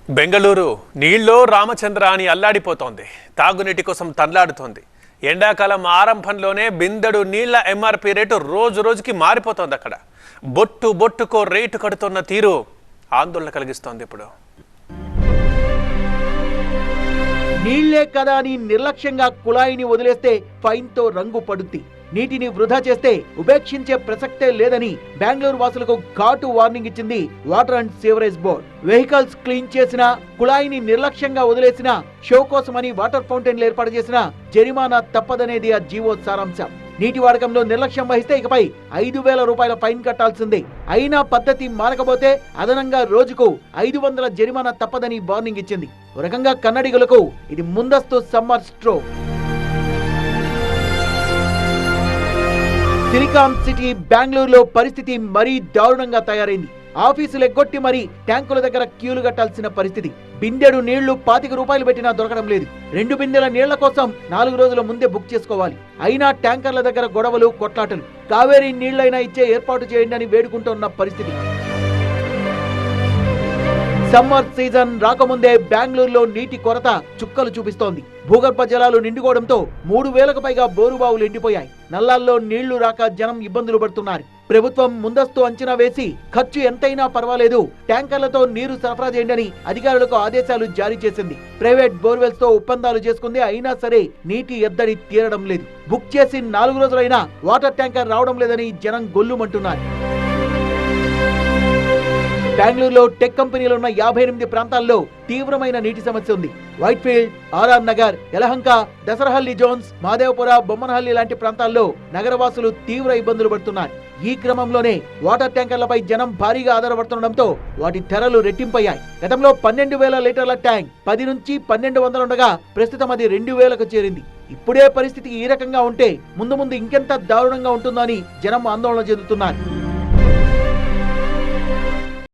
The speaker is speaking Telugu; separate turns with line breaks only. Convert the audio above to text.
బెంగళూరు నీళ్ళో రామచంద్ర అని అల్లాడిపోతోంది. తాగునీటి కోసం తన్లాడుతోంది. ఎండాకాలం ఆరంభంలోనే బిందెడు నీళ్ల ఎంఆర్పీ రేటు రోజు రోజుకి మారిపోతోంది. అక్కడ బొట్టు బొట్టుకో రేటు కడుతున్న తీరు ఆందోళన కలిగిస్తోంది. ఇప్పుడు
నీళ్లే కదా అని నిర్లక్ష్యంగా కుళాయిని వదిలేస్తే ఫైన్తో రంగు పడుద్ది. నీటిని వృధా చేస్తే ఉపేక్షించే ప్రసక్తే లేదని బెంగళూరు వాసులకు ఘాటు వార్నింగ్ ఇచ్చింది water and sewerage board. Vehicles clean చేసినా, కుళాయిని నిర్లక్ష్యంగా వదిలేసినా, షో కోసమని వాటర్ ఫౌంటైన్లు ఏర్పాటు చేసినా జరిమానా తప్పదనేది ఆ జీవో సారాంశం. నీటి వాడకంలో నిర్లక్ష్యం వహిస్తే ఇకపై 5,000 రూపాయల ఫైన్ కట్టాల్సిందే. అయినా పద్ధతి మారకపోతే అదనంగా రోజుకు 500 జరిమానా తప్పదని వార్నింగ్ ఇచ్చింది. ఒక రకంగా కన్నడిగులకు ఇది ముందస్తు సమ్మర్ స్ట్రో. సిలికాన్ సిటీ బెంగళూరులో పరిస్థితి మరీ దారుణంగా తయారైంది. ఆఫీసులు ఎగ్గొట్టి మరీ ట్యాంకుల దగ్గర క్యూలు కట్టాల్సిన పరిస్థితి. బిందెడు నీళ్లు 25 రూపాయలు పెట్టినా దొరకడం లేదు. 2 బిందెల నీళ్ల కోసం 4 రోజుల ముందే బుక్ చేసుకోవాలి. అయినా ట్యాంకర్ల దగ్గర గొడవలు, కొట్లాటలు. కావేరీ నీళ్లైనా ఇచ్చే ఏర్పాటు చేయండి అని వేడుకుంటున్న పరిస్థితి. సమ్మర్ సీజన్ రాకముందే బెంగళూరులో నీటి కొరత చుక్కలు చూపిస్తోంది. భూగర్భ జలాలు నిండుకోవడంతో 3,000కు పైగా బోరుబావులు ఎండిపోయాయి. నల్లాల్లో నీళ్లు రాక జనం ఇబ్బందులు పడుతున్నారు. ప్రభుత్వం ముందస్తు అంచనా వేసి ఖర్చు ఎంతైనా పర్వాలేదు, ట్యాంకర్లతో నీరు సరఫరా చేయండి అధికారులకు ఆదేశాలు జారీ చేసింది. ప్రైవేట్ బోర్వెల్స్ తో ఒప్పందాలు చేసుకుంది. అయినా సరే నీటి ఎద్దడి తీరడం లేదు. బుక్ చేసి 4 రోజులైనా వాటర్ ట్యాంకర్ రావడం లేదని జనం గొల్లుమంటున్నారు. బెంగళూరులో టెక్ కంపెనీలు ఉన్న 58 ప్రాంతాల్లో తీవ్రమైన నీటి సమస్య ఉంది. వైట్ఫీల్డ్, ఆర్ఆర్ నగర్, యలహంక, దసరహల్లి జోన్స్, మాదేవపుర, బొమ్మనహల్లి లాంటి ప్రాంతాల్లో నగరవాసులు తీవ్ర ఇబ్బందులు పడుతున్నారు. ఈ క్రమంలోనే వాటర్ ట్యాంకర్లపై జనం భారీగా ఆధారపడుతుండటంతో వాటి ధరలు రెట్టింపయ్యాయి. గతంలో 12,000 లీటర్ల ట్యాంక్ 10 నుంచి 1,200 ఉండగా ప్రస్తుతం అది 2,000కు చేరింది. ఇప్పుడే పరిస్థితి ఈ రకంగా ఉంటే ముందు ముందు ఇంకెంత దారుణంగా ఉంటుందో అని జనం ఆందోళన చెందుతున్నారు.